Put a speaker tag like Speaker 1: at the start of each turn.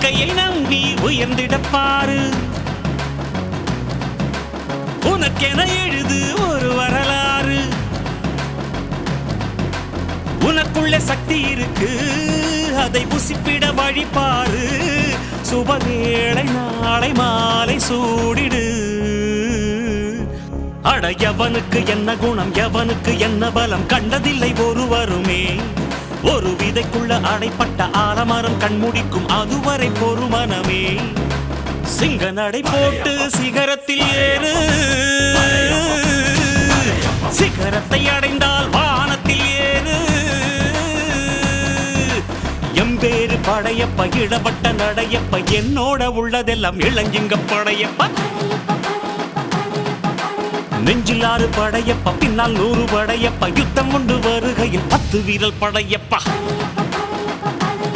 Speaker 1: கையை நம்பி உயர்ந்திடப்பாரு உனக்கென எழுது ஒரு வரலாறு உனக்குள்ள சக்தி இருக்கு அதை புசிப்பிட வழிபாரு சுபவேளை நாளை மாலை சூடிடு அட எவனுக்கு என்ன குணம் எவனுக்கு என்ன பலம் கண்டதில்லை ஒருவருமே ஒரு விதைக்குள்ள அடைப்பட்ட ஆலமரம் கண்முடிக்கும் அதுவரை பொறுமனமே சிங்க நடை போட்டு சிகரத்தில் ஏறு சிகரத்தை அடைந்தால் வானத்தில் ஏறு எம்பேரு படையப்ப இடப்பட்ட நடையப்ப என்னோட உள்ளதெல்லாம் இளஞ்சிங்க படையப்ப நெஞ்சில் 6 படையப்ப பின்னால் 100 படையப்ப யுத்தம் கொண்டு வருகையில் 10 வீரல் படையப்பா